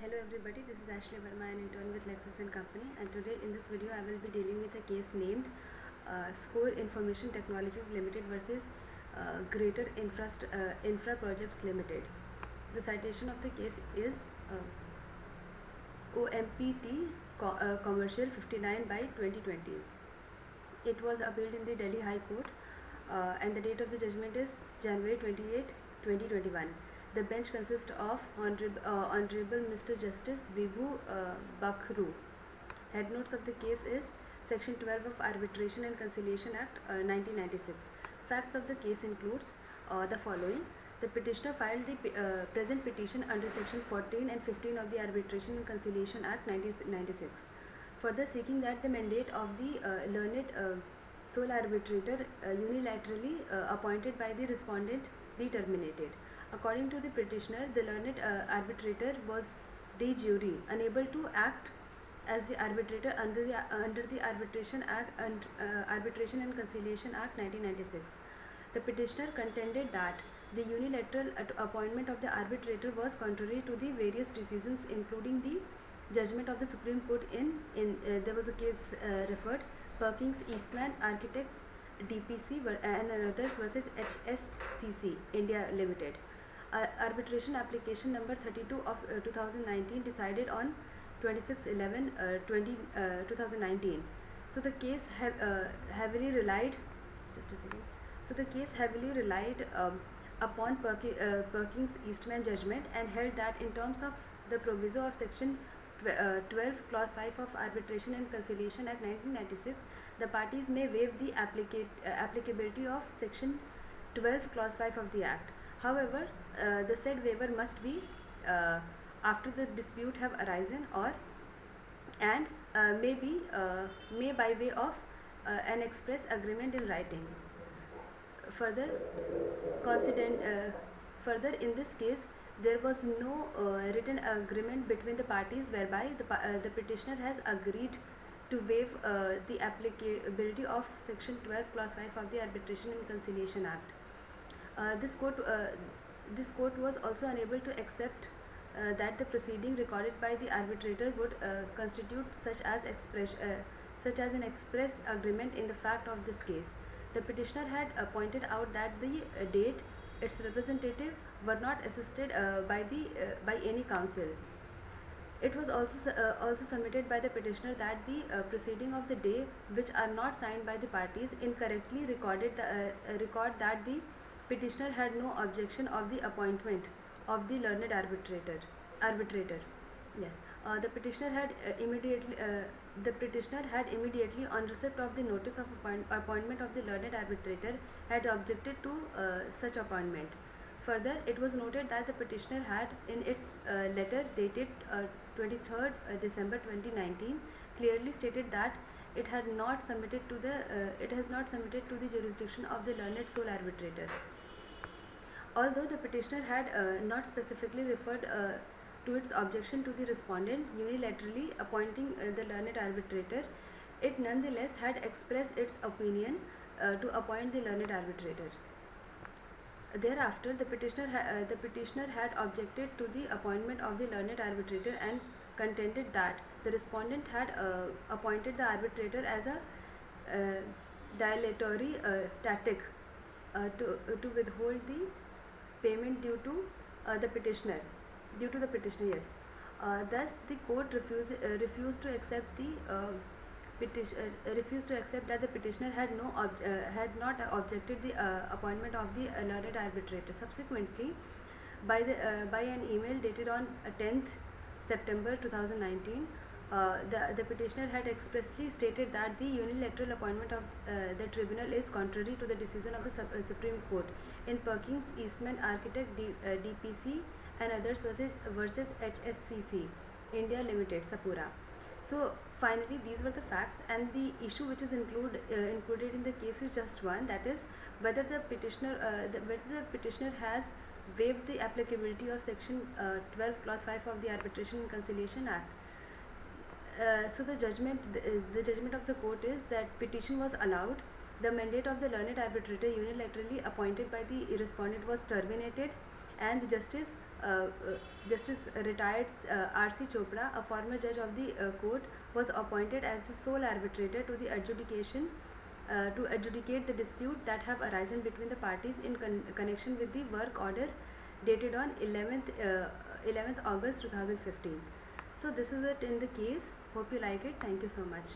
Hello everybody, this is Aishley Verma, an intern with LEXIS and Company, and today in this video I will be dealing with a case named Score Information Technologies Limited versus Greater Infra Projects Limited. The citation of the case is OMPT Commercial 59 by 2020. It was appealed in the Delhi High Court and the date of the judgment is January 28, 2021. The bench consists of Honorable Mr. Justice Vibhu Bakhru. Head notes of the case is Section 12 of Arbitration and Conciliation Act 1996. Facts of the case includes the following. The petitioner filed the present petition under Section 14 and 15 of the Arbitration and Conciliation Act 1996. Further, seeking that the mandate of the learned sole arbitrator unilaterally appointed by the respondent be terminated. According to the petitioner, the learned arbitrator was de jure unable to act as the arbitrator under the Arbitration and Conciliation Act 1996. The petitioner contended that the unilateral appointment of the arbitrator was contrary to the various decisions, including the judgment of the Supreme Court there was a case referred Perkins Eastman Architects DPC and others versus HSCC India Limited. Arbitration application number 32 of 2019 decided on 26/11/2019. So the case heavily relied upon Perkins Eastman judgment and held that in terms of the proviso of Section 12 Clause 5 of Arbitration and Conciliation Act 1996, the parties may waive the applicability of Section 12 Clause 5 of the Act. However, the said waiver must be after the dispute have arisen and may by way of an express agreement in writing. Further, in this case, there was no written agreement between the parties whereby the petitioner has agreed to waive the applicability of Section 12 Clause 5 of the Arbitration and Conciliation Act. This court was also unable to accept that the proceeding recorded by the arbitrator would constitute such as an express agreement in the fact of this case. The petitioner had pointed out that the date its representative were not assisted by any counsel. It was also submitted by the petitioner that the proceeding of the day, which are not signed by the parties, incorrectly record that the petitioner had no objection of the appointment of the learned arbitrator. Yes, the petitioner had immediately on receipt of the notice of appointment of the learned arbitrator had objected to such appointment. Further, it was noted that the petitioner had in its letter dated 23rd December 2019 clearly stated that it has not submitted to the jurisdiction of the learned sole arbitrator. Although the petitioner had not specifically referred to its objection to the respondent unilaterally appointing the learned arbitrator, it nonetheless had expressed its opinion to appoint the learned arbitrator. Thereafter, the petitioner had objected to the appointment of the learned arbitrator and contended that the respondent had appointed the arbitrator as a dilatory tactic to withhold the payment due to the petitioner. Yes. Thus, the court refused to accept that the petitioner had not objected the appointment of the learned arbitrator. Subsequently, by an email dated on 10th September 2019, the petitioner had expressly stated that the unilateral appointment of the tribunal is contrary to the decision of the Supreme Court in Perkins Eastman Architect DPC and others versus HSCC India Limited Sapura. So finally, these were the facts, and the issue which is included in the case is just one, that is whether the petitioner has waived the applicability of Section 12 Clause 5 of the Arbitration and Conciliation Act. So the judgment of the court is that petition was allowed, the mandate of the learned arbitrator unilaterally appointed by the respondent was terminated, and the justice Justice retired R.C. Chopra, a former judge of the court, was appointed as the sole arbitrator to the adjudication to adjudicate the dispute that have arisen between the parties in connection with the work order dated on 11th August 2015. So this is it in the case. Hope you like it. Thank you so much.